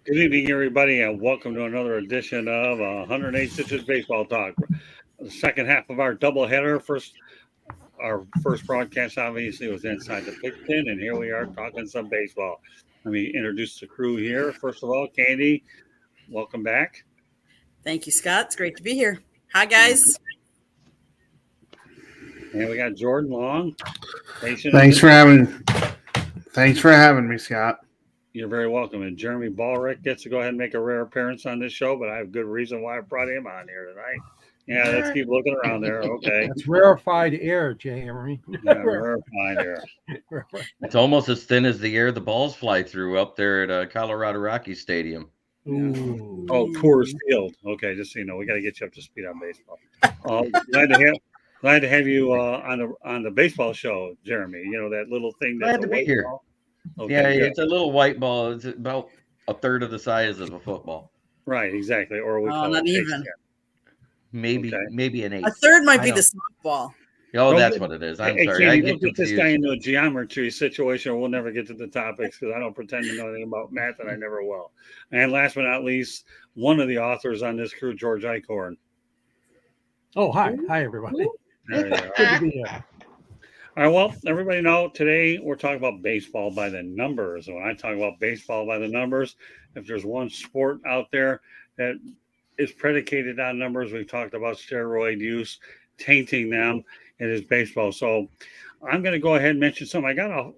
Good evening, everybody, and welcome to another edition of 108 Stitches Baseball Talk. The second half of our doubleheader. Our first broadcast obviously was inside the pigskin, and here we are talking some baseball. Let me introduce the crew here. First of all, Candy, welcome back. Thank you, Scott. It's great to be here. Hi, guys. And we got Jordan Long. Thanks for having me, Scott. You're very welcome. And Jeremy Ballrick gets to go ahead and make a rare appearance on this show, but I have good reason why I brought him on here tonight. Yeah, let's keep looking around there. Okay. It's rarefied air, Jeremy. Yeah, rarefied air. It's almost as thin as the air the balls fly through up there at Colorado Rockies Stadium. Ooh. Oh, Coors Field. Okay, just so you know, we got to get you up to speed on baseball. Glad to have you on the baseball show, Jeremy. You know that little thing. Glad to be here. Okay, yeah, good. It's a little white ball. It's about a third of the size of a football. Right, exactly. Or we call not it even. Maybe an eighth. A third might be the softball. Oh, that's what it is. I'm sorry. I get this guy into a geometry situation. We'll never get to the topics because I don't pretend to know anything about math, and I never will. And last but not least, one of the authors on this crew, George Eichhorn. Oh, hi, everybody. There you are. Good to be here. All right, well, everybody know today we're talking about baseball by the numbers. And when I talk about baseball by the numbers, if there's one sport out there that is predicated on numbers, we've talked about steroid use, tainting them, it is baseball. So I'm going to go ahead and mention something. I got a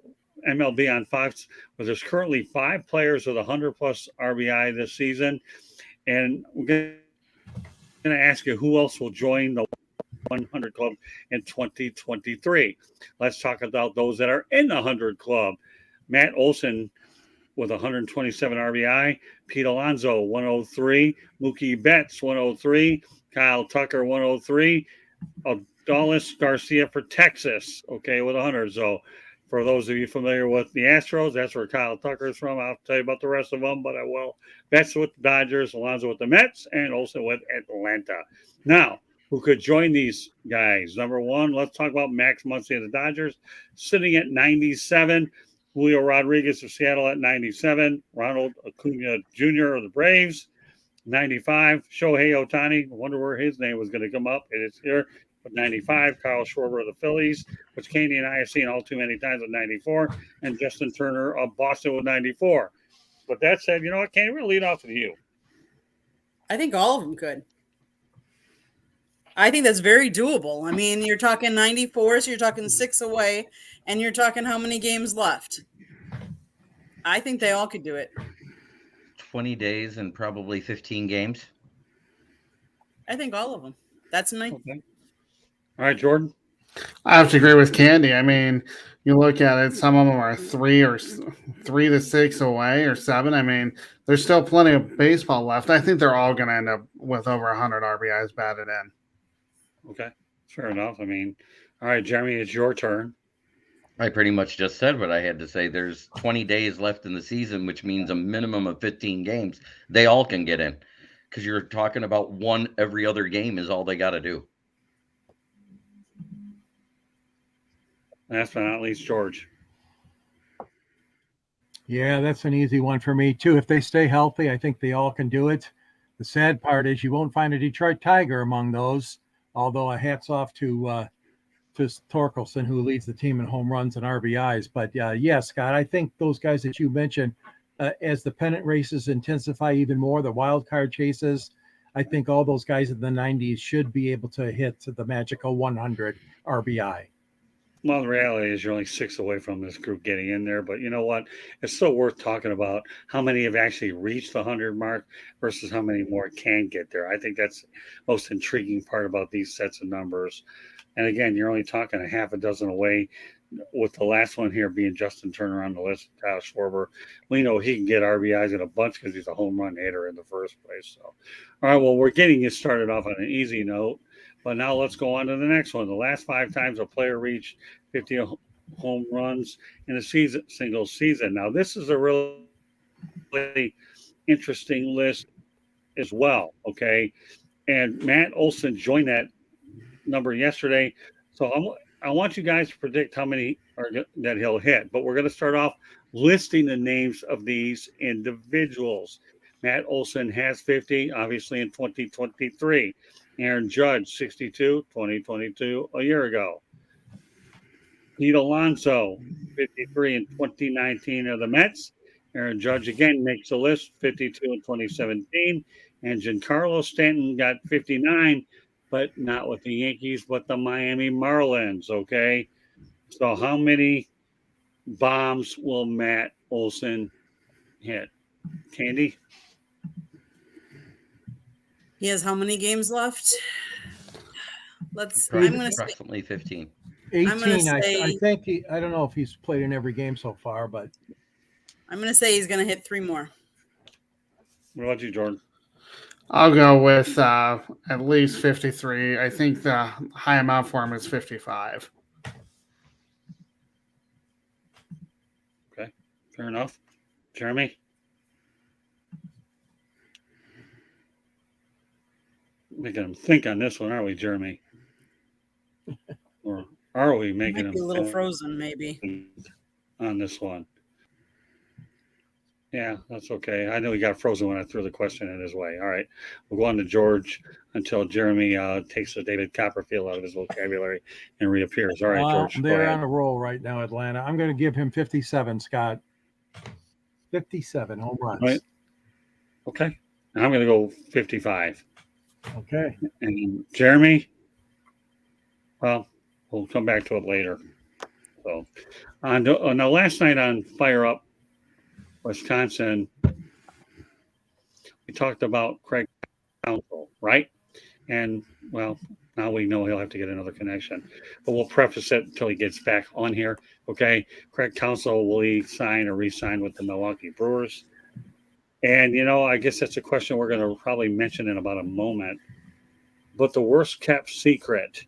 MLB on Fox where there's currently 5 players with 100-plus RBI this season. And we're going to ask you who else will join the 100 club in 2023. Let's talk about those that are in the 100 club. Matt Olson with 127 RBI, Pete Alonso 103, Mookie Betts 103, Kyle Tucker 103, Adolis Garcia for Texas, okay, with 100. So for those of you familiar with the Astros, that's where Kyle Tucker is from. I'll tell you about the rest of them, but I will. Betts with the Dodgers, Alonso with the Mets, and Olson with Atlanta. Now, who could join these guys? Number one, let's talk about Max Muncy of the Dodgers, sitting at 97. Julio Rodriguez of Seattle at 97. Ronald Acuna Jr. of the Braves, 95. Shohei Ohtani, I wonder where his name was going to come up. It is here with 95. Kyle Schwarber of the Phillies, which Candy and I have seen all too many times with 94. And Justin Turner of Boston with 94. But that said, you know what, Candy, we're going to lead off with you. I think all of them could. I think that's very doable. I mean, you're talking 94, so you're talking 6 away, and you're talking how many games left. I think they all could do it. 20 days and probably 15 games. I think all of them. That's my. Okay. All right, Jordan. I have to agree with Candy. I mean, you look at it, some of them are 3 to 6 away or 7. I mean, there's still plenty of baseball left. I think they're all going to end up with over 100 RBIs batted in. Okay, fair enough. I mean, all right, Jeremy, it's your turn. I pretty much just said what I had to say. There's 20 days left in the season, which means a minimum of 15 games. They all can get in because you're talking about one every other game is all they got to do. Last but not least, George. Yeah, that's an easy one for me, too. If they stay healthy, I think they all can do it. The sad part is you won't find a Detroit Tiger among those, although hats off to Torkelson, who leads the team in home runs and RBIs. But, yeah, Scott, I think those guys that you mentioned, as the pennant races intensify even more, the wild card chases, I think all those guys in the 90s should be able to hit the magical 100 RBI. Well, the reality is you're only 6 away from this group getting in there. But you know what? It's still worth talking about how many have actually reached the 100 mark versus how many more can get there. I think that's the most intriguing part about these sets of numbers. And again, you're only talking a half a dozen away, with the last one here being Justin Turner on the list, Kyle Schwarber. We know he can get RBIs in a bunch because he's a home run hitter in the first place. So, all right, well, we're getting you started off on an easy note. But now let's go on to the next one. The last 5 times a player reached 50 home runs in a single season. Now, this is a really interesting list as well, okay? And Matt Olson joined that number yesterday. So I want you guys to predict how many that he'll hit. But we're going to start off listing the names of these individuals. Matt Olson has 50, obviously in 2023. Aaron Judge, 62, 2022, a year ago. Pete Alonso, 53 in 2019 of the Mets. Aaron Judge again makes the list, 52 in 2017. And Giancarlo Stanton got 59, but not with the Yankees, but the Miami Marlins. Okay. So how many bombs will Matt Olson hit? Candy? He has how many games left? I'm going to say Approximately 15. 18. I say- think I don't know if he's played in every game so far, but he's going to hit 3 more. What about you, Jordan? I'll go with at least 53. I think the high amount for him is 55. Okay. Fair enough. Jeremy? Making him think on this one, are we, Jeremy? Or are we making Might be him a little think frozen, maybe. on this one? Yeah, that's okay. I know he got frozen when I threw the question in his way. All right. We'll go on to George until Jeremy takes the David Copperfield out of his vocabulary and reappears. All right, George. Go they're ahead. on a roll right now, Atlanta. I'm going to give him 57, Scott. 57 home runs. Right. Okay. And I'm going to go 55. Okay. And Jeremy, well, we'll come back to it later. So, on the last night on Fire Up Wisconsin, we talked about Craig Counsell, right? And, well, now we know he'll have to get another connection. But we'll preface it until he gets back on here, okay? Craig Counsell, will he sign or re-sign with the Milwaukee Brewers? And, I guess that's a question we're going to probably mention in about a moment. But the worst kept secret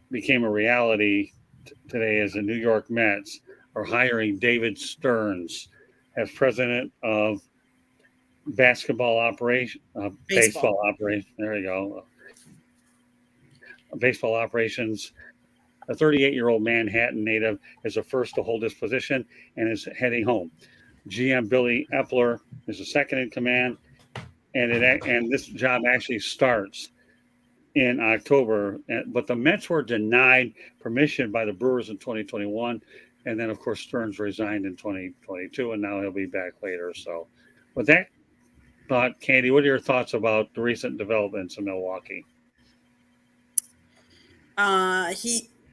became a reality today as the New York Mets are hiring David Stearns as president of baseball operation. There you go. Baseball operations. A 38-year-old Manhattan native is the first to hold this position and is heading home. GM Billy Epler is the second in command, and this job actually starts in October. But the Mets were denied permission by the Brewers in 2021, and then of course Stearns resigned in 2022, and now he'll be back later. So, with that thought, Candy, what are your thoughts about the recent developments in Milwaukee?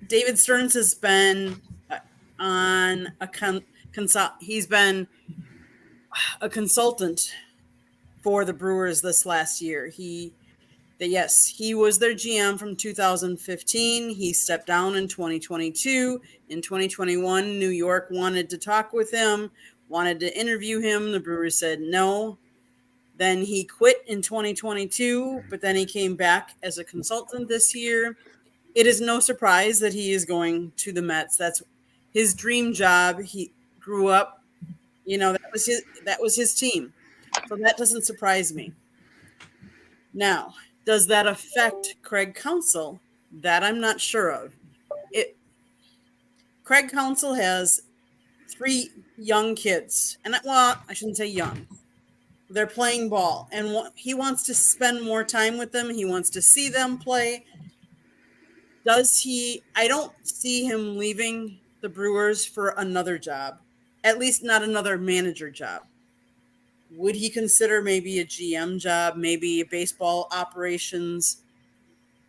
David Stearns has been on he's been a consultant for the Brewers this last year. He was their GM from 2015. He stepped down in 2022. In 2021, New York wanted to talk with him, wanted to interview him. The Brewers said no. Then he quit in 2022, but then he came back as a consultant this year. It is no surprise that he is going to the Mets. That's his dream job. He grew up, that was his team. So that doesn't surprise me. Now, does that affect Craig Counsell? That I'm not sure of. Craig Counsell has 3 young kids, and I shouldn't say young. They're playing ball, and he wants to spend more time with them. He wants to see them play. Does he? I don't see him leaving the Brewers for another job, at least not another manager job. Would he consider maybe a GM job, maybe a baseball operations?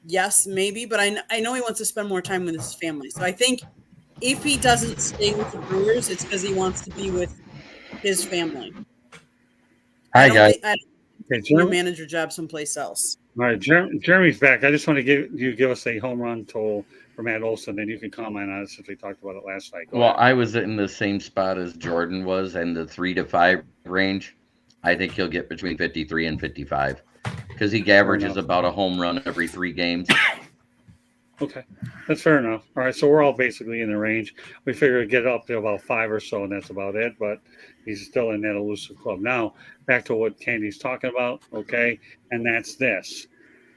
Yes, maybe, but I know he wants to spend more time with his family. So I think if he doesn't stay with the Brewers, it's because he wants to be with his family. Hi, guys. I don't think a manager job someplace else. All right, Jeremy's back. I just want to give us a home run total for Matt Olson, and you can comment on it since we talked about it last night. Well, I was in the same spot as Jordan was, in the 3 to 5 range. I think he'll get between 53 and 55 because he averages about a home run every 3 games. Okay, that's fair enough. All right, so we're all basically in the range. We figure we'd get up to about 5 or so, and that's about it. But he's still in that elusive club. Now, back to what Candy's talking about, okay? And that's this.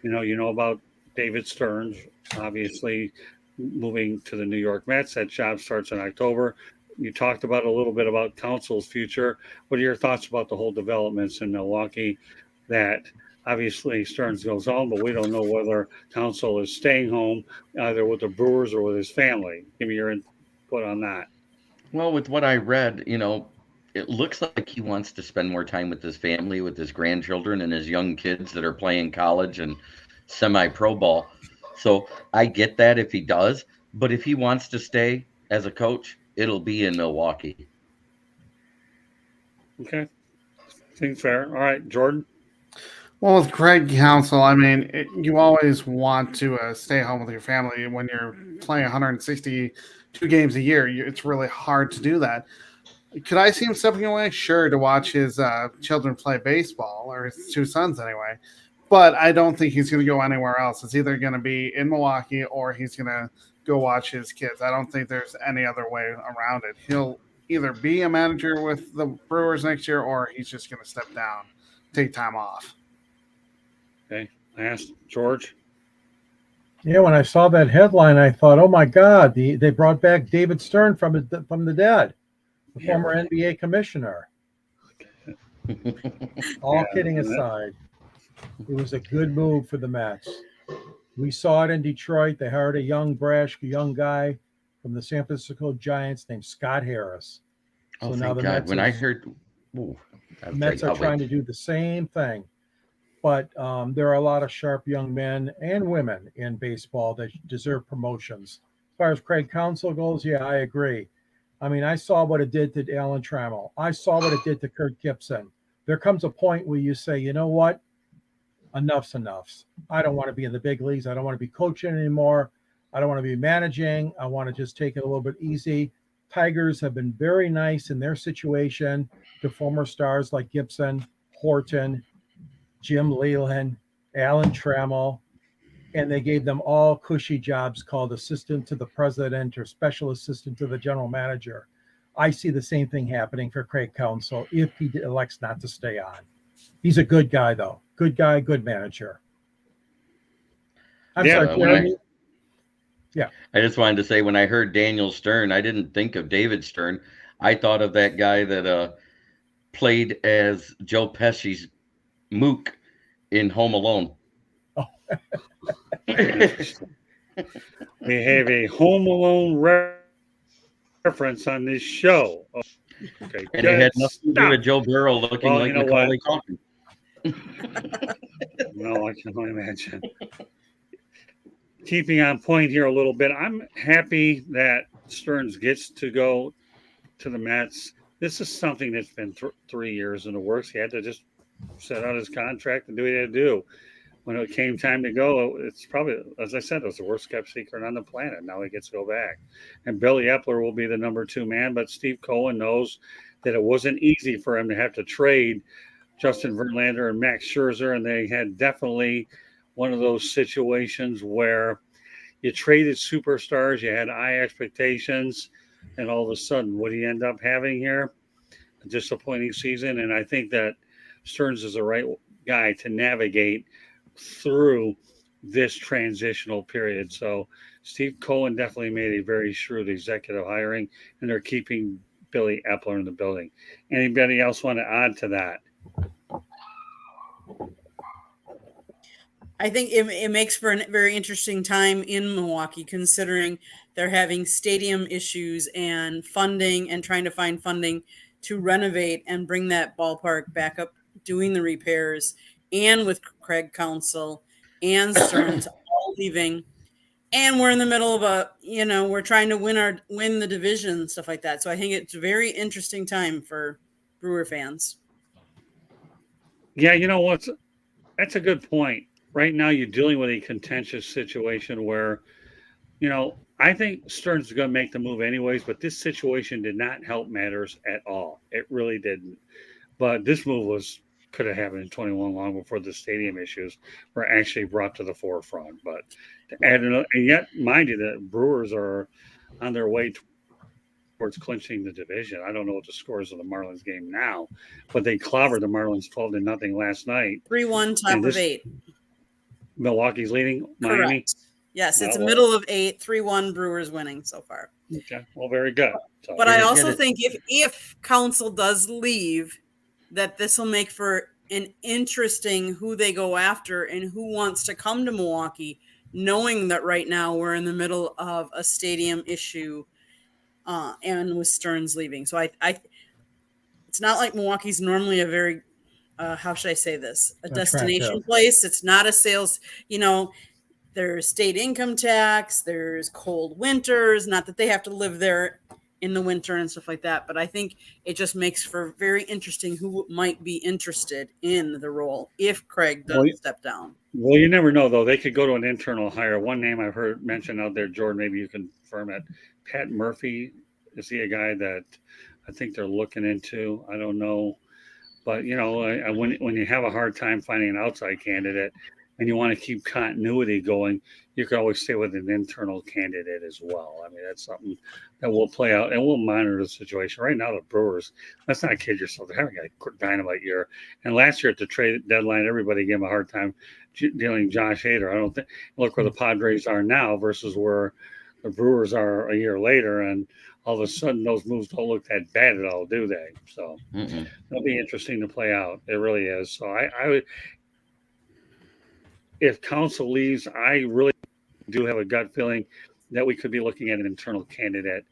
You know about David Stearns, obviously moving to the New York Mets. That job starts in October. you talked about a little bit about Council's future. What are your thoughts about the whole developments in Milwaukee? That obviously Stearns goes home, but we don't know whether Council is staying home either with the Brewers or with his family. Give me your input on that. Well, with what I read, it looks like he wants to spend more time with his family, with his grandchildren and his young kids that are playing college and semi-pro ball. So I get that if he does, but if he wants to stay as a coach, it'll be in Milwaukee. Okay. Seems fair. All right, Jordan. Well, with Craig Counsell, I mean, you always want to stay home with your family when you're playing 162 games a year. It's really hard to do that. Could I see him stepping away? Sure, to watch his children play baseball, or his two sons anyway. But I don't think he's going to go anywhere else. It's either going to be in Milwaukee or he's going to go watch his kids. I don't think there's any other way around it. He'll either be a manager with the Brewers next year or he's just going to step down, take time off. Okay. Last, George. Yeah, when I saw that headline, I thought, oh my God, they brought back David Stern from the dead, the former NBA commissioner. All kidding aside, it was a good move for the Mets. We saw it in Detroit. They hired a young, brash, young guy from the San Francisco Giants named Scott Harris. Oh, So now thank the God. Mets When are- I heard, ooh, I was Mets like, are I'll trying wait. to do the same thing. But there are a lot of sharp young men and women in baseball that deserve promotions. As far as Craig Counsell goes, yeah, I agree. I mean, I saw what it did to Alan Trammell. I saw what it did to Kurt Gibson. There comes a point where you say, you know what? Enough's enough. I don't want to be in the big leagues. I don't want to be coaching anymore. I don't want to be managing. I want to just take it a little bit easy. Tigers have been very nice in their situation to former stars like Gibson, Horton, Jim Leland, Alan Trammell, and they gave them all cushy jobs called assistant to the president or special assistant to the general manager. I see the same thing happening for Craig Counsell if he elects not to stay on. He's a good guy, though. Good guy, good manager. I'm Yeah, sorry, when Jeremy. I just wanted to say, when I heard Daniel Stern, I didn't think of David Stern. I thought of that guy that played as Joe Pesci's Mook in Home Alone. We have a Home Alone reference on this show. Okay, And it had good nothing to do stuff. with Joe Burrow looking Well, like you know Macaulay what? Culkin. No, I can only imagine. Keeping on point here a little bit, I'm happy that Stearns gets to go to the Mets. This is something that's been 3 years in the works. He had to just set out his contract and do what he had to do. When it came time to go, it's probably, as I said, it was the worst kept secret on the planet. Now he gets to go back. And Billy Epler will be the number 2 man, but Steve Cohen knows that it wasn't easy for him to have to trade Justin Verlander and Max Scherzer, and they had definitely one of those situations where you traded superstars, you had high expectations, and all of a sudden, what do you end up having here? A disappointing season. And I think that Stearns is the right guy to navigate through this transitional period. So Steve Cohen definitely made a very shrewd executive hiring, and they're keeping Billy Epler in the building. Anybody else want to add to that? I think it makes for a very interesting time in Milwaukee, considering they're having stadium issues and funding and trying to find funding to renovate and bring that ballpark back up, doing the repairs, and with Craig Counsell and Stearns all leaving. And we're in the middle of we're trying to win the division and stuff like that. So I think it's a very interesting time for Brewer fans. Yeah, you know what? That's a good point. Right now, you're dealing with a contentious situation where, I think Stearns is going to make the move anyways, but this situation did not help matters at all. It really didn't. But this move could have happened in 21 long before the stadium issues were actually brought to the forefront. But to add another, and yet, mind you, the Brewers are on their way towards clinching the division. I don't know what the scores of the Marlins game now, but they clobbered the Marlins 12-0 last night. 3-1, top And of 8. Milwaukee's leading Miami. Correct. Yes, it's a Well, middle of 8, 3-1 Brewers winning so far. Okay. Well, very good. So, But I Get also it. think if council does leave, that this will make for an interesting who they go after and who wants to come to Milwaukee, knowing that right now we're in the middle of a stadium issue, and with Stearns leaving. So I it's not like Milwaukee's normally a very how should I say this? A destination Attractive. place. It's not a sales, there's state income tax, there's cold winters, not that they have to live there in the winter and stuff like that, but I think it just makes for very interesting who might be interested in the role if Craig does Well, step down. well, you never know though. They could go to an internal hire. One name I've heard mentioned out there, Jordan. Maybe you can confirm it. Pat Murphy. Is he a guy that I think they're looking into? I don't know, but when you have a hard time finding an outside candidate and you want to keep continuity going, you could always stay with an internal candidate as well. I mean, that's something that will play out, and we'll monitor the situation. Right now, the Brewers, let's not kid yourself, they're having a dynamite year. And last year at the trade deadline, everybody gave him a hard time dealing Josh Hader. I don't think, look where the Padres are now versus where the Brewers are a year later, and all of a sudden those moves don't look that bad at all, do they? So Mm-mm. it'll be interesting to play out. It really is. So I would, if council leaves, I really do have a gut feeling that we could be looking at an internal candidate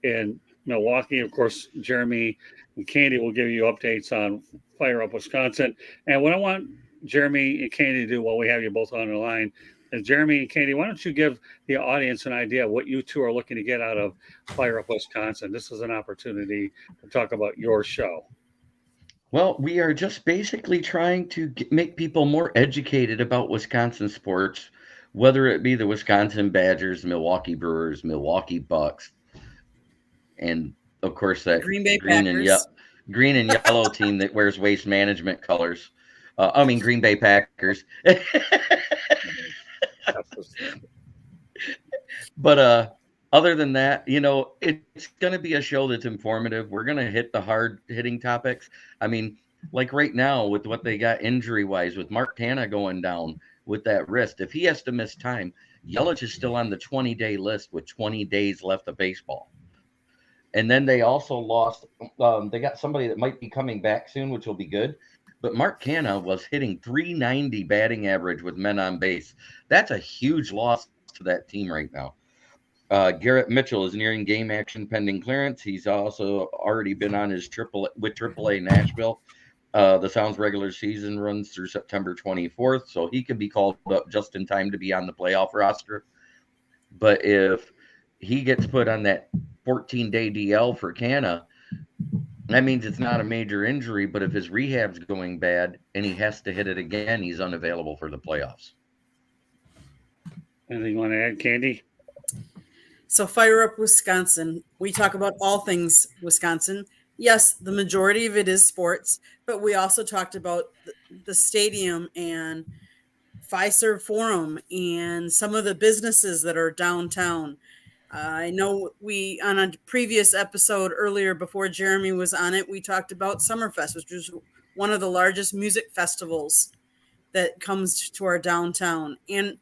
in Milwaukee. Of course, Jeremy and Candy will give you updates on Fire Up Wisconsin. And what I want Jeremy and Candy to do while we have you both on the line is, Jeremy and Candy, why don't you give the audience an idea of what you two are looking to get out of Fire Up Wisconsin? This is an opportunity to talk about your show. Well, we are just basically trying to make people more educated about Wisconsin sports, whether it be the Wisconsin Badgers, Milwaukee Brewers, Milwaukee Bucks, and of course that Green Bay green Packers. and yellow team that wears Waste Management colors. Green Bay Packers. But other than that, it's going to be a show that's informative. We're going to hit the hard hitting topics. I mean, like right now with what they got injury wise, with Mark Canha going down with that wrist, if he has to miss time, Yelich is still on the 20-day list with 20 days left of baseball. And then they also lost, they got somebody that might be coming back soon, which will be good. But Mark Canha was hitting .390 batting average with men on base. That's a huge loss to that team right now. Garrett Mitchell is nearing game action pending clearance. He's also already been on his AAA Nashville. The Sounds regular season runs through September 24th, so he can be called up just in time to be on the playoff roster. But if he gets put on that 14-day DL for Canha, that means it's not a major injury, but if his rehab's going bad and he has to hit it again, he's unavailable for the playoffs. Anything you want to add, Candy? So Fire Up Wisconsin. We talk about all things Wisconsin. Yes, the majority of it is sports, but we also talked about the stadium and Fiserv Forum and some of the businesses that are downtown. I know we, on a previous episode earlier before Jeremy was on it, we talked about Summerfest, which is one of the largest music festivals that comes to our downtown. And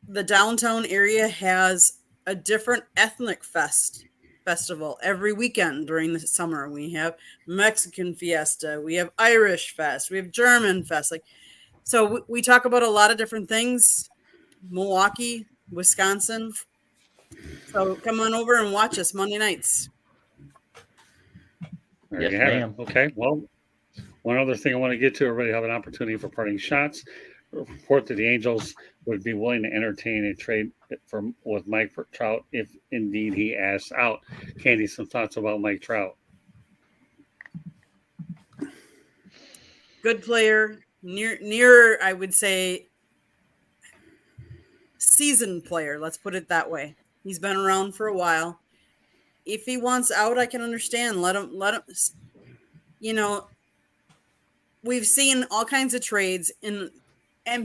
the downtown area has a different ethnic festival every weekend during the summer. We have Mexican Fiesta, we have Irish Fest, we have German Fest. So we talk about a lot of different things. Milwaukee, Wisconsin. So come on over and watch us Monday nights. There Yes, you have it. ma'am. Okay. Well, one other thing I want to get to, everybody have an opportunity for parting shots. Report that the Angels would be willing to entertain a trade with Mike Trout if indeed he asks out. Candy, some thoughts about Mike Trout? Good player, near I would say seasoned player. Let's put it that way. He's been around for a while. If he wants out, I can understand. Let him. We've seen all kinds of trades and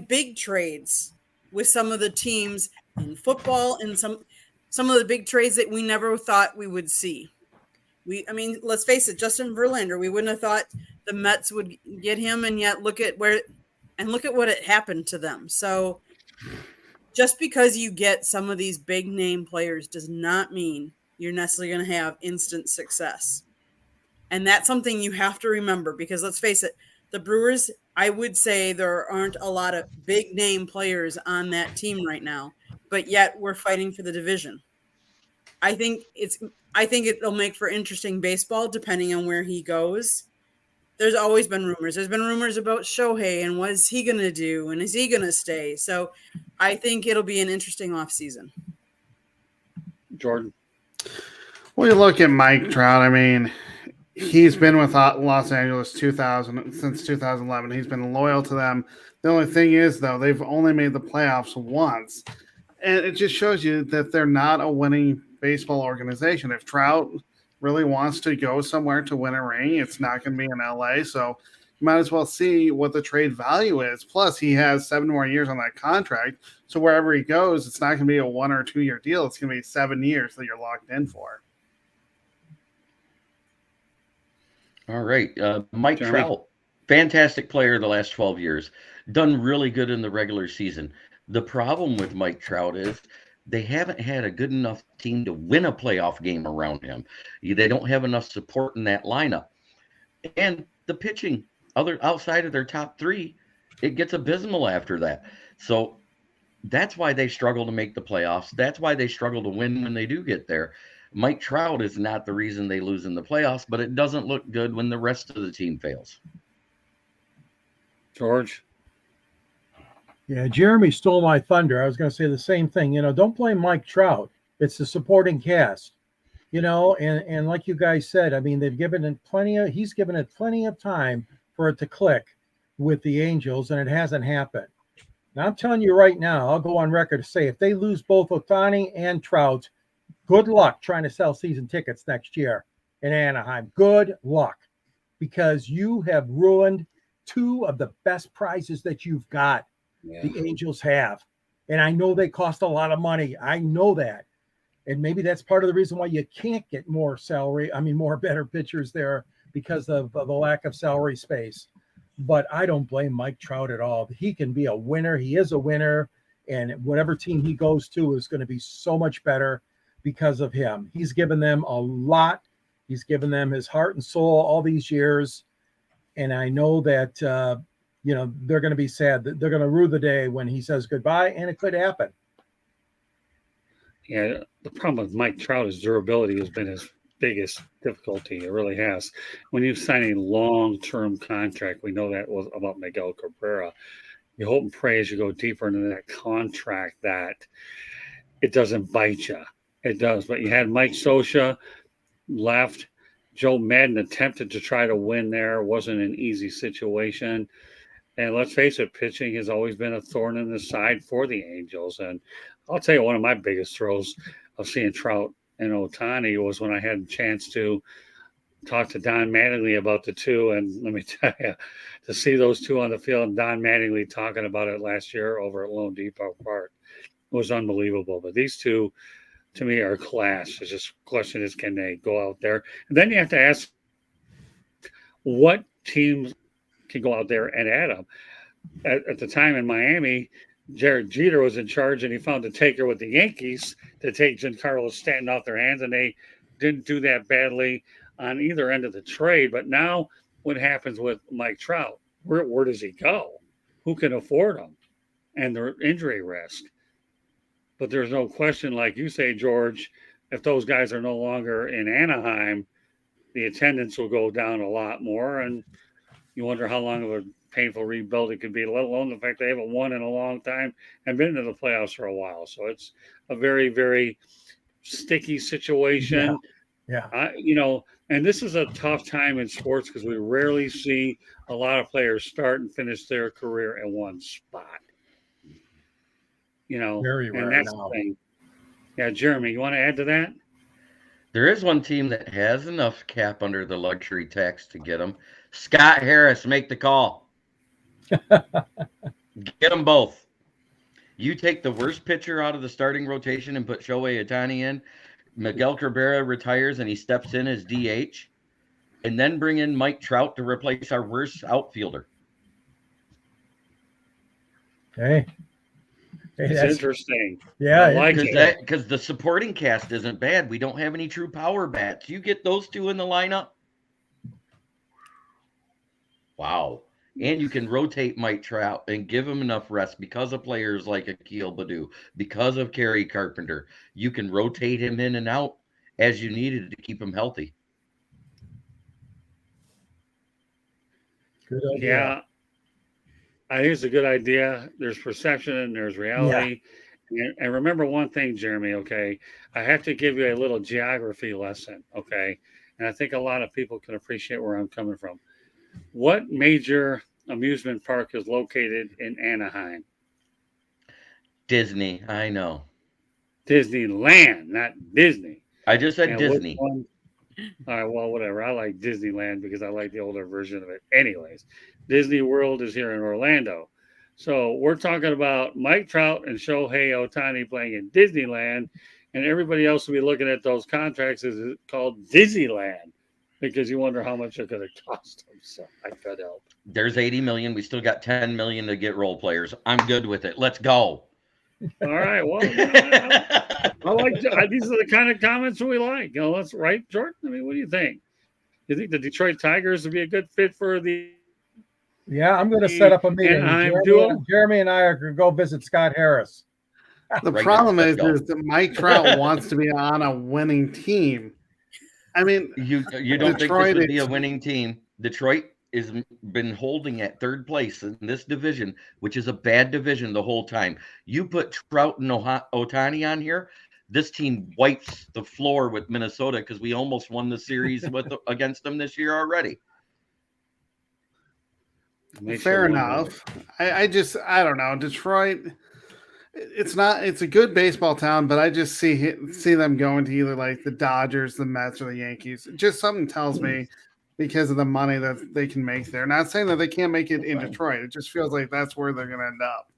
big trades with some of the teams in football and some of the big trades that we never thought we would see. Let's face it, Justin Verlander, we wouldn't have thought the Mets would get him, and yet look at what it happened to them. So just because you get some of these big name players does not mean you're necessarily going to have instant success. And that's something you have to remember, because let's face it, the Brewers, I would say there aren't a lot of big name players on that team right now, but yet we're fighting for the division. I think it'll make for interesting baseball depending on where he goes. There's always been rumors. There's been rumors about Shohei and what is he going to do and is he going to stay? So I think it'll be an interesting offseason. Jordan. Well, you look at Mike Trout. I mean, he's been with Los Angeles since 2011. He's been loyal to them. The only thing is, though, they've only made the playoffs once. And it just shows you that they're not a winning baseball organization. If Trout really wants to go somewhere to win a ring, it's not going to be in LA. So you might as well see what the trade value is. Plus, he has 7 more years on that contract. So wherever he goes, it's not going to be a 1 or 2 year deal. It's going to be 7 years that you're locked in for. All right. Mike Jeremy? Trout, fantastic player the last 12 years. Done really good in the regular season. The problem with Mike Trout is they haven't had a good enough team to win a playoff game around him. They don't have enough support in that lineup. And the pitching, outside of their top 3, it gets abysmal after that. So that's why they struggle to make the playoffs. That's why they struggle to win when they do get there. Mike Trout is not the reason they lose in the playoffs, but it doesn't look good when the rest of the team fails. George. Yeah, Jeremy stole my thunder. I was going to say the same thing. Don't blame Mike Trout. It's the supporting cast. And like you guys said, I mean, he's given it plenty of time for it to click with the Angels, and it hasn't happened. Now, I'm telling you right now, I'll go on record to say if they lose both Ohtani and Trout, good luck trying to sell season tickets next year in Anaheim. Good luck, because you have ruined 2 of the best prizes that you've got. Yeah. The Angels have. And I know they cost a lot of money. I know that. And maybe that's part of the reason why you can't get more better pitchers there, because of the lack of salary space. But I don't blame Mike Trout at all. He can be a winner. He is a winner. And whatever team he goes to is going to be so much better because of him. He's given them a lot. He's given them his heart and soul all these years. And I know that, they're going to be sad. They're going to rue the day when he says goodbye, and it could happen. Yeah, the problem with Mike Trout is durability has been his biggest difficulty. It really has. When you sign a long-term contract, we know that was about Miguel Cabrera. You hope and pray as you go deeper into that contract that it doesn't bite you. It does. But you had Mike Scioscia left. Joe Madden attempted to try to win there. It wasn't an easy situation. And let's face it, pitching has always been a thorn in the side for the Angels. And I'll tell you, one of my biggest thrills of seeing Trout and Ohtani was when I had a chance to talk to Don Mattingly about the two. And let me tell you, to see those two on the field and Don Mattingly talking about it last year over at Lone Depot Park was unbelievable. But these two, to me, are class. It's just question is, can they go out there? And then you have to ask, what teams can go out there and add them? At the time in Miami, Jared Jeter was in charge, and he found a taker with the Yankees to take Giancarlo Stanton off their hands, and they didn't do that badly on either end of the trade. But now what happens with Mike Trout? Where does he go? Who can afford him? And their injury risk. But there's no question, like you say, George, if those guys are no longer in Anaheim, the attendance will go down a lot more. And you wonder how long of a painful rebuild it could be, let alone the fact they haven't won in a long time and been into the playoffs for a while. So it's a very, very sticky situation. Yeah. And this is a tough time in sports because we rarely see a lot of players start and finish their career in one spot. Very rare and that's now. the thing. Yeah, Jeremy, you want to add to that? There is one team that has enough cap under the luxury tax to get them. Scott Harris, make the call. Get them both. You take the worst pitcher out of the starting rotation and put Shohei Ohtani in. Miguel Cabrera retires and he steps in as DH. And then bring in Mike Trout to replace our worst outfielder. Okay. Hey, It's that's, interesting. yeah, I like it. Because the supporting cast isn't bad. We don't have any true power bats. You get those two in the lineup. Wow. And you can rotate Mike Trout and give him enough rest because of players like Akil Baddoo, because of Kerry Carpenter. You can rotate him in and out as you needed to keep him healthy. good idea. Yeah, I think it's a good idea. There's perception and there's reality. And remember one thing, Jeremy, okay? I have to give you a little geography lesson, okay? And I think a lot of people can appreciate where I'm coming from. What major amusement park is located in Anaheim? Disney, I know. Disneyland, not Disney. I just said And which Disney. one? All right, well, whatever. I like Disneyland because I like the older version of it. Anyways, Disney World is here in Orlando. So we're talking about Mike Trout and Shohei Ohtani playing in Disneyland, and everybody else will be looking at those contracts as called Disneyland because you wonder how much it could have cost them. So I could help. There's 80 million. We still got 10 million to get role players. I'm good with it. Let's go. All right. Well, I like these are the kind of comments we like. You know, that's right, Jordan. I mean, what do you think? You think the Detroit Tigers would be a good fit for the? Yeah, I'm going to set up a meeting. Anaheim duo? Jeremy and I are going to go visit Scott Harris. The Right problem now, is let's that Mike Trout wants to be on a winning team. I mean, You don't Detroit think this would be a is- winning team? Detroit has been holding at third place in this division, which is a bad division the whole time. You put Trout and Ohtani on here, this team wipes the floor with Minnesota because we almost won the series against them this year already. Makes fair you wonder. enough. I don't know. Detroit, it's a good baseball town, but I just see them going to either like the Dodgers, the Mets, or the Yankees. Just something tells me because of the money that they can make there. Not saying that they can't make it in Detroit. It just feels like that's where they're going to end up.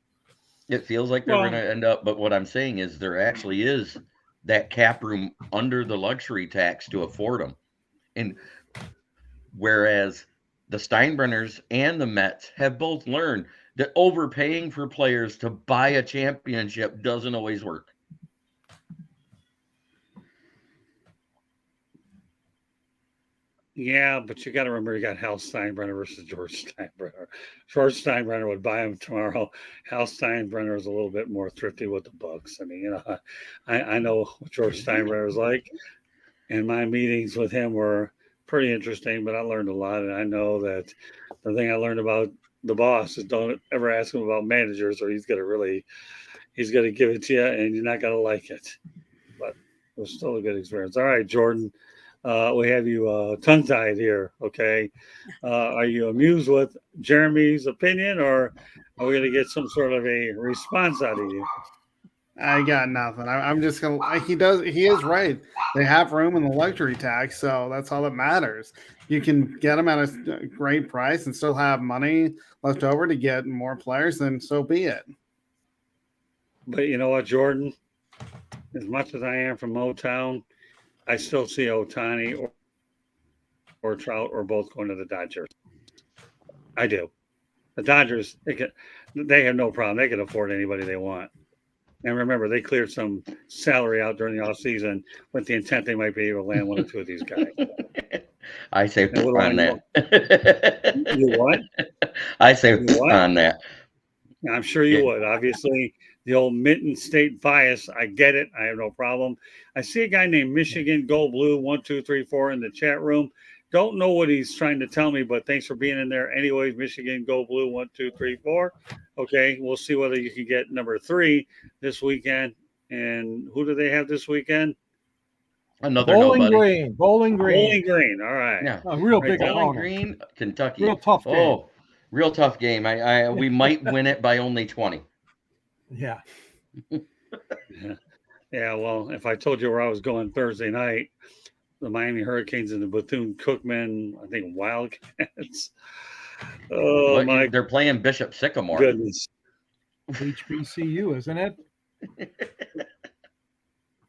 It feels like they're Well- going to end up, but what I'm saying is there actually is that cap room under the luxury tax to afford them. And whereas the Steinbrenners and the Mets have both learned that overpaying for players to buy a championship doesn't always work. Yeah, but you got to remember you got Hal Steinbrenner versus George Steinbrenner. George Steinbrenner would buy him tomorrow. Hal Steinbrenner is a little bit more thrifty with the Bucks. I mean, you know, I know what George Steinbrenner is like, and my meetings with him were pretty interesting. But I learned a lot, and I know that the thing I learned about the boss is don't ever ask him about managers, or he's gonna give it to you, and you're not gonna like it. But it was still a good experience. All right, Jordan. We have you tongue-tied here, okay? Are you amused with Jeremy's opinion, or are we going to get some sort of a response out of you? I got nothing. I'm just going to – he is right. They have room in the luxury tax, so that's all that matters. You can get them at a great price and still have money left over to get more players, then so be it. But you know what, Jordan? As much as I am from Motown, I still see Ohtani or Trout or both going to the Dodgers. I do. The Dodgers, they have no problem. They can afford anybody they want. And remember, they cleared some salary out during the offseason with the intent they might be able to land one or two of these guys. I say And what do I on know? that. You what? I say You what? on that. I'm sure you would. Obviously, the old Minton State bias. I get it. I have no problem. I see a guy named Michigan Go Blue 1234 in the chat room. Don't know what he's trying to tell me, but thanks for being in there. Anyways, Michigan Go Blue 1234. Okay, we'll see whether you can get number 3 this weekend. And who do they have this weekend? Another Bowling nobody. Green. Bowling Green. Bowling Green. All right. Yeah. A real Right, big Bowling opponent. Green, Kentucky. Real tough game. Oh, real tough game. We might win it by only 20. Yeah. Yeah, well, if I told you where I was going Thursday night, the Miami Hurricanes and the Bethune-Cookman, I think Wildcats. Oh, Look, my they're playing Bishop Sycamore. goodness. HBCU, isn't it?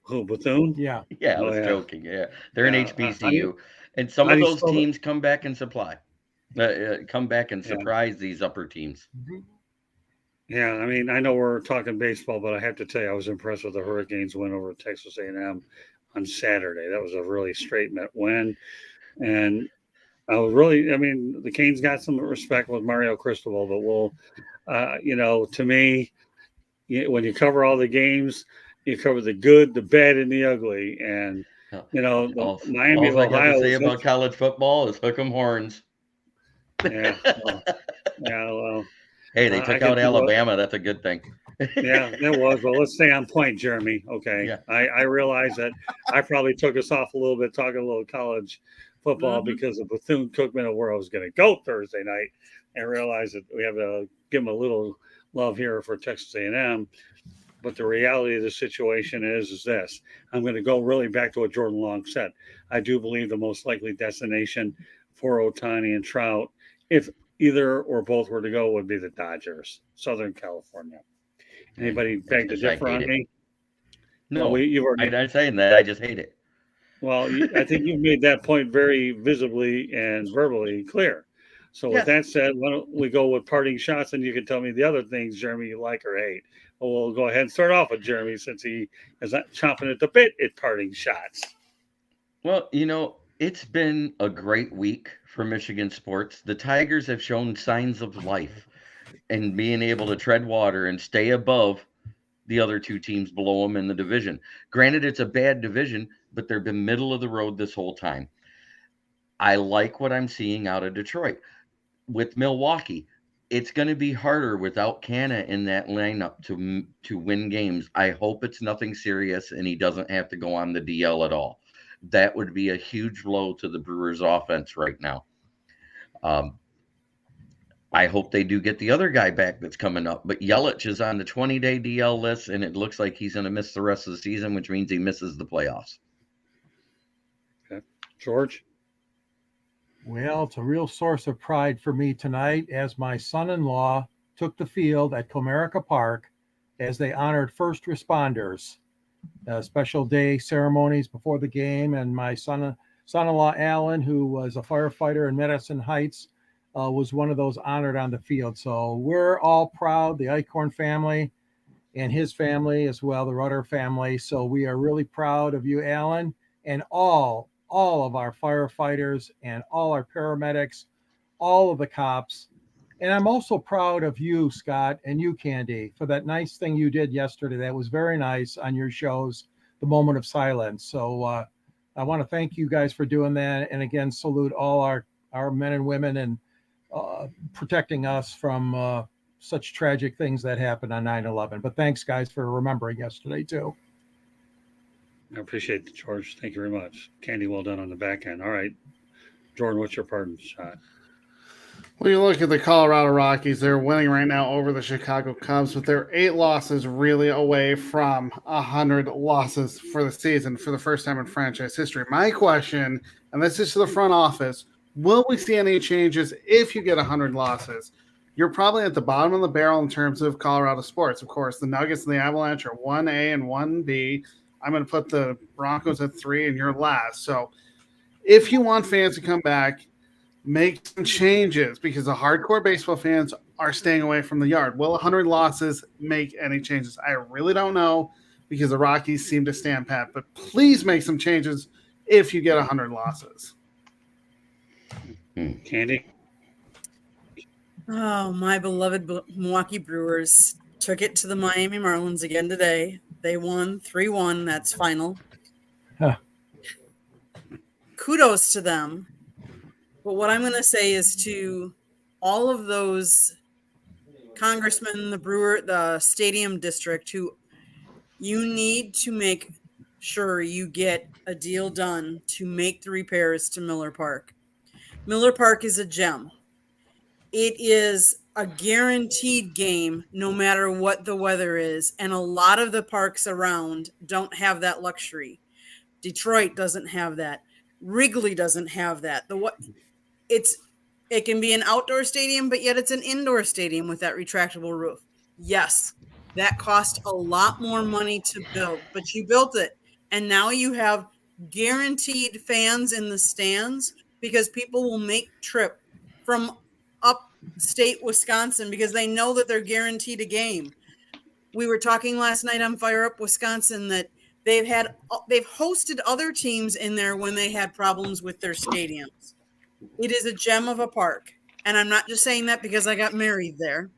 Who, Bethune? Yeah. Yeah, I Oh, was yeah. joking. Yeah, they're in Yeah, HBCU, and some how of do you those spell it? teams come back and come back and Yeah. surprise these upper teams. Yeah, I mean, I know we're talking baseball, but I have to tell you, I was impressed with the Hurricanes win over Texas A&M on Saturday. That was a really straight win, and I was really, I mean, the Canes got some respect with Mario Cristobal, but to me, when you cover all the games, you cover the good, the bad, and the ugly, and the Miami of All I got to Ohio say was about college football is hook 'em horns. yeah, well, yeah, well, Hey, they I took can out think what. Alabama. That's a good thing. Yeah, that was. Well, let's stay on point, Jeremy. Okay. Yeah. I realize that I probably took us off a little bit talking a little college football Mhm. because of Bethune Cookman of where I was going to go Thursday night and realize that we have to give them a little love here for Texas A&M. But the reality of the situation is this. I'm going to go really back to what Jordan Long said. I do believe the most likely destination for Otani and Trout, if either or both were to go, would be the Dodgers, Southern California. Anybody I beg to just I differ hate on it. me? Well, No, you've I'm already. not saying that. I just hate it. Well, I think you've made that point very visibly and verbally clear. So, with Yes. that said, why don't we go with parting shots, and you can tell me the other things, Jeremy, you like or hate. Well, we'll go ahead and start off with Jeremy since he is not chomping at the bit at parting shots. Well, it's been a great week for Michigan sports. The Tigers have shown signs of life and being able to tread water and stay above the other two teams below them in the division. Granted, it's a bad division, but they've been middle of the road this whole time. I like what I'm seeing out of Detroit. With Milwaukee, it's going to be harder without Canna in that lineup to win games. I hope it's nothing serious and he doesn't have to go on the DL at all. That would be a huge blow to the Brewers' offense right now. I hope they do get the other guy back that's coming up. But Yelich is on the 20-day DL list, and it looks like he's going to miss the rest of the season, which means he misses the playoffs. Okay. George? Well, it's a real source of pride for me tonight as my son-in-law took the field at Comerica Park as they honored first responders. Special day ceremonies before the game, and my son-in-law Alan, who was a firefighter in Medicine Heights, was one of those honored on the field. So we're all proud, the Eichhorn family and his family as well, the Rudder family. So we are really proud of you, Alan, and all of our firefighters and all our paramedics, all of the cops. And I'm also proud of you, Scott, and you, Candy, for that nice thing you did yesterday. That was very nice on your shows, the moment of silence. So I want to thank you guys for doing that. And again, salute all our men and women and protecting us from such tragic things that happened on 9/11. But thanks, guys, for remembering yesterday, too. I appreciate it, George. Thank you very much. Candy, well done on the back end. All right. Jordan, what's your parting shot? Well, you look at the Colorado Rockies, they're winning right now over the Chicago Cubs, but they're 8 losses really away from 100 losses for the season for the first time in franchise history. My question, and this is to the front office, will we see any changes if you get 100 losses? You're probably at the bottom of the barrel in terms of Colorado sports. Of course, the Nuggets and the Avalanche are 1A and 1B. I'm going to put the Broncos at 3 and you're last. So if you want fans to come back, make some changes because the hardcore baseball fans are staying away from the yard. Will 100 losses make any changes? I really don't know because the Rockies seem to stand pat, but please make some changes if you get 100 losses. Candy? Oh, my beloved Milwaukee Brewers took it to the Miami Marlins again today. They won 3-1. That's final. Huh. Kudos to them. But what I'm going to say is to all of those congressmen, the stadium district, who you need to make sure you get a deal done to make the repairs to Miller Park. Miller Park is a gem. It is a guaranteed game no matter what the weather is. And a lot of the parks around don't have that luxury. Detroit doesn't have that. Wrigley doesn't have that. It can be an outdoor stadium, but yet it's an indoor stadium with that retractable roof. Yes, that cost a lot more money to build, but you built it. And now you have guaranteed fans in the stands because people will make trip from up State Wisconsin because they know that they're guaranteed a game. We were talking last night on Fire Up Wisconsin that they've hosted other teams in there when they had problems with their stadiums. It is a gem of a park. And I'm not just saying that because I got married there.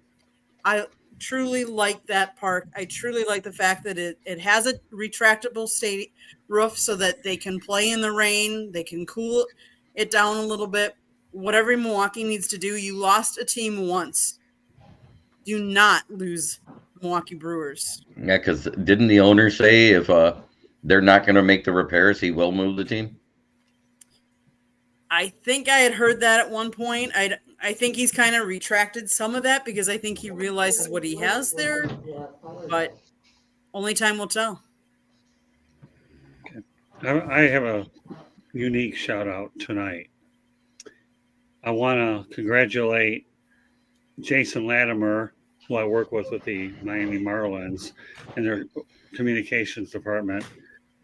I truly like that park. I truly like the fact that it has a retractable roof so that they can play in the rain. They can cool it down a little bit. Whatever Milwaukee needs to do, you lost a team once. Do not lose Milwaukee Brewers. Yeah, because didn't the owner say if they're not going to make the repairs, he will move the team? I think I had heard that at one point. I think he's kind of retracted some of that because I think he realizes what he has there, but only time will tell. I have a unique shout out tonight. I want to congratulate Jason Latimer, who I work with the Miami Marlins and their communications department,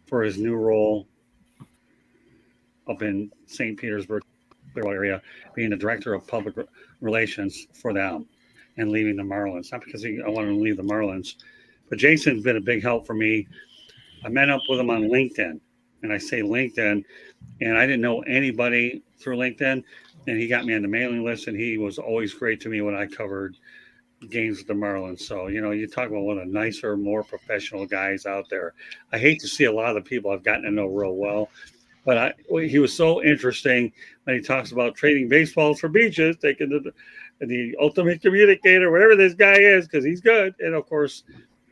for his new role up in St. Petersburg area, being the director of public relations for them and leaving the Marlins. Not because I wanted to leave the Marlins, but Jason's been a big help for me. I met up with him on LinkedIn, and I say LinkedIn, and I didn't know anybody through LinkedIn, and he got me on the mailing list, and he was always great to me when I covered games with the Marlins. So, you talk about one of the nicer, more professional guys out there. I hate to see a lot of the people I've gotten to know real well, but he was so interesting when he talks about trading baseballs for beaches, taking the ultimate communicator, whatever this guy is, because he's good. And of course,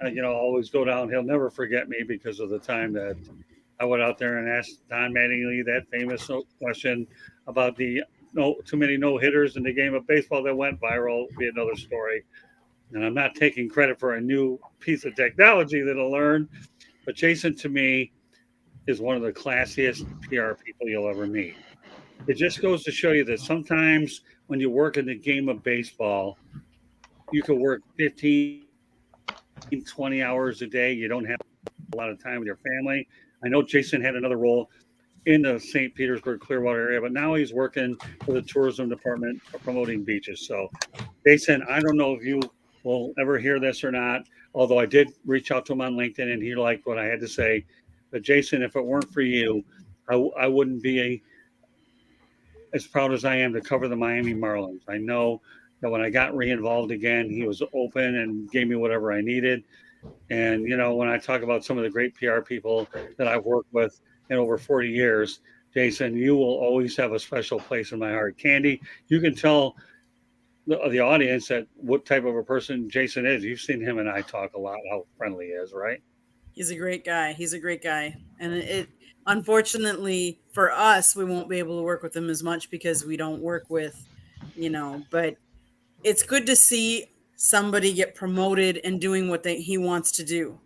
always go down. He'll never forget me because of the time that I went out there and asked Don Mattingly that famous question about the too many no-hitters in the game of baseball that went viral. It'll be another story. And I'm not taking credit for a new piece of technology that I learned, but Jason, to me, is one of the classiest PR people you'll ever meet. It just goes to show you that sometimes when you work in the game of baseball, you can work 15, 20 hours a day. You don't have a lot of time with your family. I know Jason had another role in the St. Petersburg, Clearwater area, but now he's working for the tourism department promoting beaches. So, Jason, I don't know if you will ever hear this or not, although I did reach out to him on LinkedIn and he liked what I had to say. But Jason, if it weren't for you, I wouldn't be as proud as I am to cover the Miami Marlins. I know that when I got re-involved again, he was open and gave me whatever I needed. And, when I talk about some of the great PR people that I've worked with in over 40 years, Jason, you will always have a special place in my heart. Candy, you can tell the audience that what type of a person Jason is. You've seen him and I talk a lot, how friendly he is, right? He's a great guy. And unfortunately for us, we won't be able to work with him as much because we don't work with, but it's good to see somebody get promoted and doing what he wants to do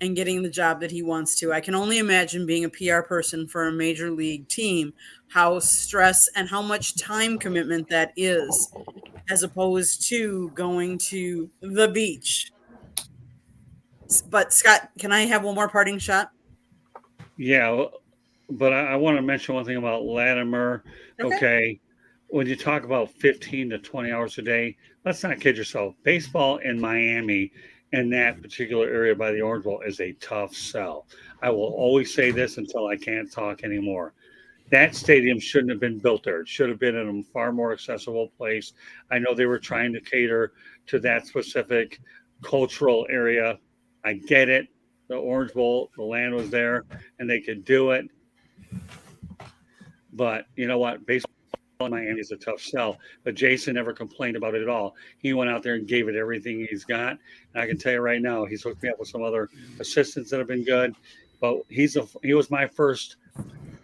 and getting the job that he wants to. I can only imagine being a PR person for a major league team, how stress and how much time commitment that is, as opposed to going to the beach. But Scott, can I have one more parting shot? Yeah, but I want to mention one thing about Latimer. Okay. When you talk about 15 to 20 hours a day, let's not kid yourself. Baseball in Miami and that particular area by the Orange Bowl is a tough sell. I will always say this until I can't talk anymore. That stadium shouldn't have been built there. It should have been in a far more accessible place. I know they were trying to cater to that specific cultural area. I get it. The Orange Bowl, the land was there, and they could do it. But you know what? Baseball in Miami is a tough sell. But Jason never complained about it at all. He went out there and gave it everything he's got. And I can tell you right now, he's hooked me up with some other assistants that have been good. But he was my first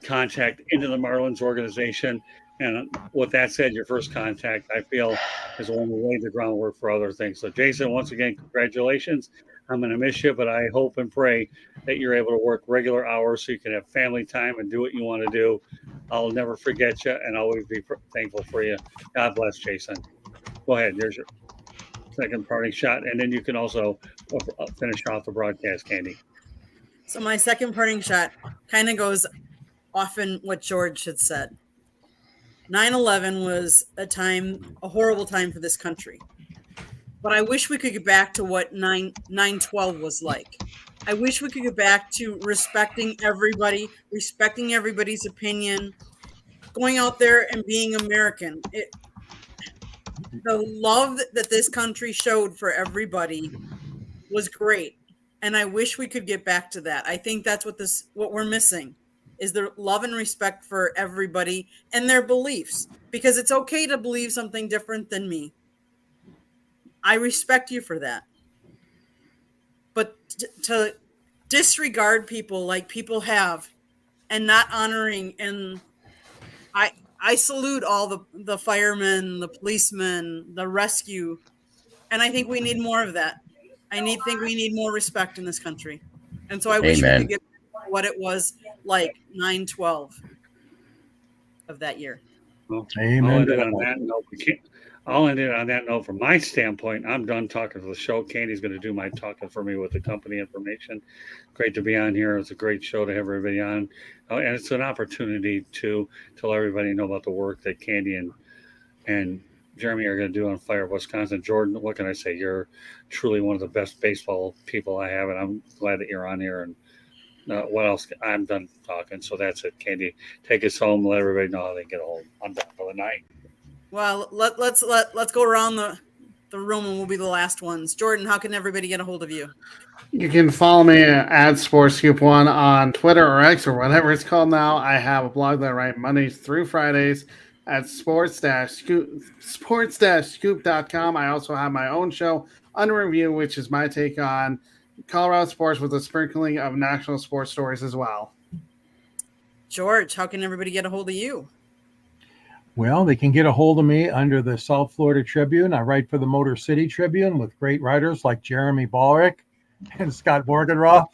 contact into the Marlins organization. And with that said, your first contact, I feel, is the one who laid the groundwork for other things. So, Jason, once again, congratulations. I'm going to miss you, but I hope and pray that you're able to work regular hours so you can have family time and do what you want to do. I'll never forget you and always be thankful for you. God bless, Jason. Go ahead. There's your second parting shot, and then you can also finish off the broadcast, Candy. So my second parting shot kind of goes off in what George had said. 9/11 was a horrible time for this country. But I wish we could get back to what 9/12 was like. I wish we could get back to respecting everybody, respecting everybody's opinion, going out there and being American. The love that this country showed for everybody was great. And I wish we could get back to that. I think that's what we're missing is the love and respect for everybody and their beliefs, because it's okay to believe something different than me. I respect you for that. But to disregard people like people have and not honoring, and I salute all the firemen, the policemen, the rescue, and I think we need more of that. Think we need more respect in this country. And so I wish we Amen. could get what it was like 9/12 of that year. Well, Amen I'll end to it that. on that note. I'll end it on that note. From my standpoint, I'm done talking to the show. Candy's going to do my talking for me with the company information. Great to be on here. It's a great show to have everybody on. And it's an opportunity to let know about the work that Candy and Jeremy are going to do on Fire Wisconsin. Jordan, what can I say? You're truly one of the best baseball people I have, and I'm glad that you're on here. And what else? I'm done talking. So that's it. Candy, take us home. Let everybody know how they get a hold. I'm done for the night. Well, let's go around the room and we'll be the last ones. Jordan, how can everybody get a hold of you? You can follow me at SportsScoop1 on Twitter or X or whatever it's called now. I have a blog that I write Mondays through Fridays at sports-scoop.com. I also have my own show, Under Review, which is my take on Colorado sports with a sprinkling of national sports stories as well. George, how can everybody get a hold of you? Well, they can get a hold of me under the South Florida Tribune. I write for the Motor City Tribune with great writers like Jeremy Ballrick and Scott Morgenroth.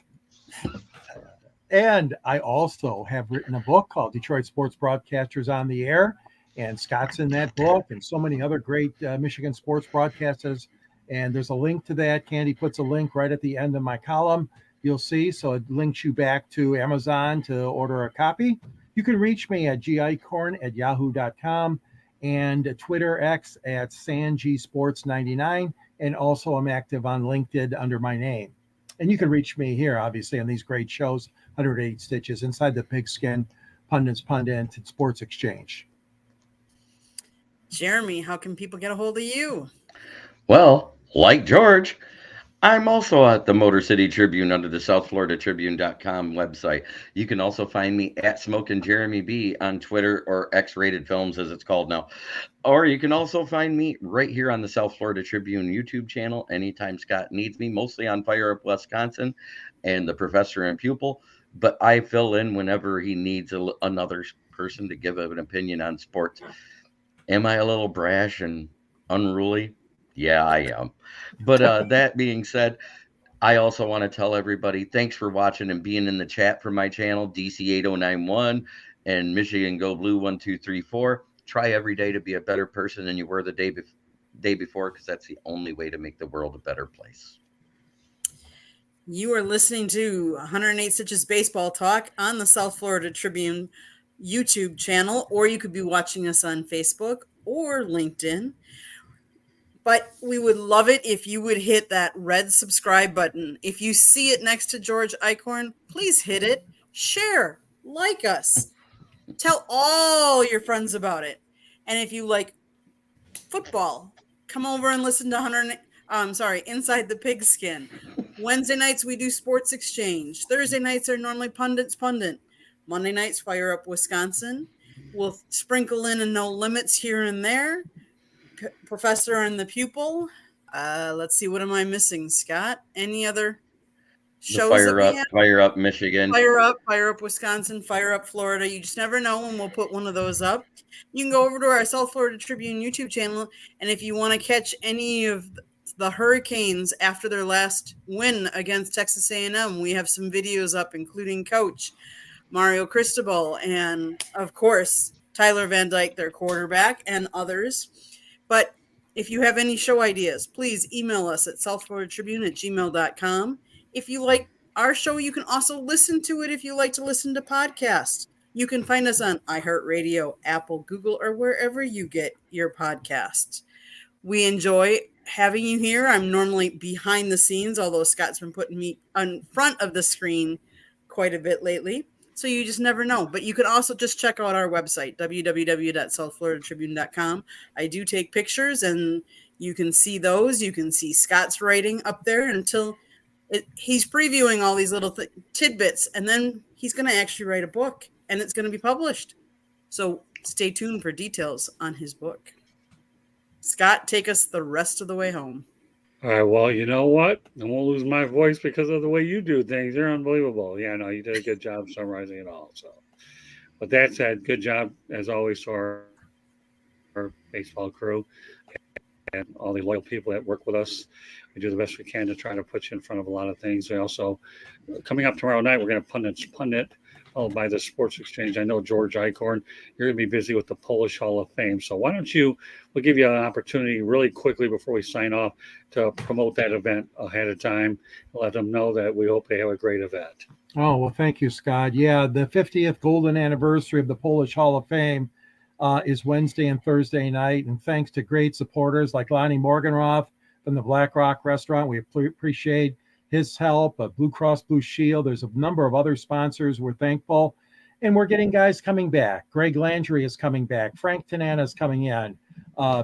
And I also have written a book called Detroit Sports Broadcasters on the Air. And Scott's in that book and so many other great Michigan sports broadcasters. And there's a link to that. Candy puts a link right at the end of my column. You'll see. So it links you back to Amazon to order a copy. You can reach me at gicorn@yahoo.com and Twitter X at SanGSports99. And also I'm active on LinkedIn under my name. And you can reach me here, obviously, on these great shows, 108 Stitches, Inside the Pigskin, Pundits Pundit, and Sports Exchange. Jeremy, how can people get a hold of you? Well, like George, I'm also at the Motor City Tribune under the SouthFloridaTribune.com website. You can also find me at Smokin' Jeremy B on Twitter, or X-Rated Films as it's called now. Or you can also find me right here on the South Florida Tribune YouTube channel anytime Scott needs me, mostly on Fire Up Wisconsin and the Professor and Pupil. But I fill in whenever he needs another person to give an opinion on sports. Am I a little brash and unruly? Yeah, I am. But that being said, I also want to tell everybody thanks for watching and being in the chat for my channel, DC8091 and Michigan Go Blue 1234. Try every day to be a better person than you were the day before, because that's the only way to make the world a better place. You are listening to 108 Stitches Baseball Talk on the South Florida Tribune YouTube channel, or you could be watching us on Facebook or LinkedIn. But we would love it if you would hit that red subscribe button. If you see it next to George Eichhorn, please hit it, share, like us, tell all your friends about it. And if you like football, come over and listen to Inside the Pigskin. Wednesday nights we do Sports Exchange. Thursday nights are normally Pundits Pundit. Monday nights Fire Up Wisconsin. We'll sprinkle in a No Limits here and there. Professor and the Pupil. Let's see, what am I missing, Scott? Any other shows? Fire Up Michigan. Fire Up Wisconsin, Fire Up Florida. You just never know when we'll put one of those up. You can go over to our South Florida Tribune YouTube channel, and if you want to catch any of the Hurricanes after their last win against Texas A&M, we have some videos up, including Coach Mario Cristobal and, of course, Tyler Van Dyke, their quarterback, and others. But if you have any show ideas, please email us at southfloridatribune@gmail.com. If you like our show, you can also listen to it if you like to listen to podcasts. You can find us on iHeartRadio, Apple, Google, or wherever you get your podcasts. We enjoy having you here. I'm normally behind the scenes, although Scott's been putting me in front of the screen quite a bit lately. So you just never know. But you can also just check out our website, www.southfloridatribune.com. I do take pictures, and you can see those. You can see Scott's writing up there he's previewing all these little tidbits, and then he's going to actually write a book, and it's going to be published. So stay tuned for details on his book. Scott, take us the rest of the way home. All right. Well, you know what? I won't lose my voice because of the way you do things. You're unbelievable. Yeah, no, you did a good job summarizing it all. So, with that said, good job as always to our baseball crew and all the loyal people that work with us. We do the best we can to try to put you in front of a lot of things. We also, coming up tomorrow night, we're going to pundit followed by the Sports Exchange. I know George Eichhorn, you're going to be busy with the Polish Hall of Fame. So why don't we'll give you an opportunity really quickly before we sign off to promote that event ahead of time. Let them know that we hope they have a great event. Oh, well, thank you, Scott. Yeah, the 50th golden anniversary of the Polish Hall of Fame is Wednesday and Thursday night. And thanks to great supporters like Lonnie Morgenroth from the Black Rock Restaurant. We appreciate his help, Blue Cross Blue Shield. There's a number of other sponsors. We're thankful. And we're getting guys coming back. Greg Landry is coming back. Frank Tanana is coming in.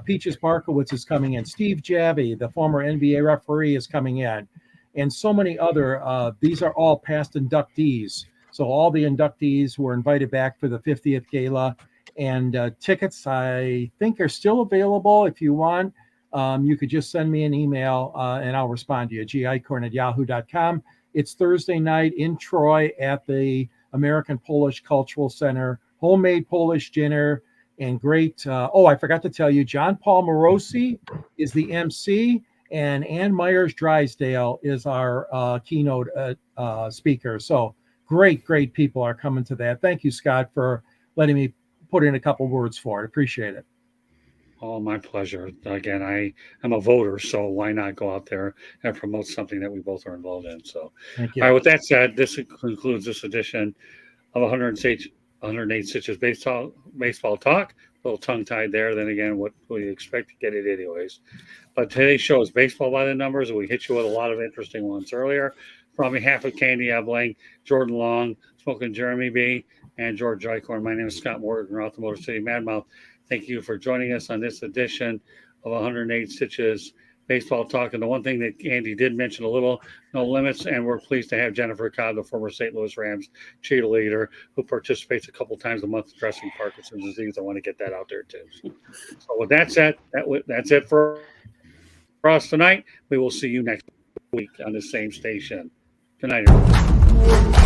Peaches Barkowitz is coming in. Steve Javy, the former NBA referee, is coming in. And so many other, these are all past inductees. So all the inductees were invited back for the 50th gala. And tickets, I think, are still available if you want. You could just send me an email and I'll respond to you, gicorn@yahoo.com. It's Thursday night in Troy at the American Polish Cultural Center, homemade Polish dinner and great. I forgot to tell you, John Paul Morosi is the MC and Ann Myers Drysdale is our keynote speaker. So great people are coming to that. Thank you, Scott, for letting me put in a couple words for it. Appreciate it. Oh, my pleasure. Again, I am a voter, so why not go out there and promote something that we both are involved in? So, Thank you. all right, with that said, this concludes this edition of 108 Stitches Baseball Talk. A little tongue-tied there. Then again, what we expect to get it anyways. But today's show is Baseball by the Numbers, and we hit you with a lot of interesting ones earlier. On behalf of Candy Ebling, Jordan Long, Smoking Jeremy B., and George Eichhorn, my name is Scott Morgan, Roth Motor City Madmouth. Thank you for joining us on this edition of 108 Stitches Baseball Talk. And the one thing that Andy did mention a little, no limits, and we're pleased to have Jennifer Cobb, the former St. Louis Rams cheerleader, who participates a couple times a month addressing Parkinson's disease. I want to get that out there too. So with that said, that's it for us tonight. We will see you next week on the same station. Good night, everyone.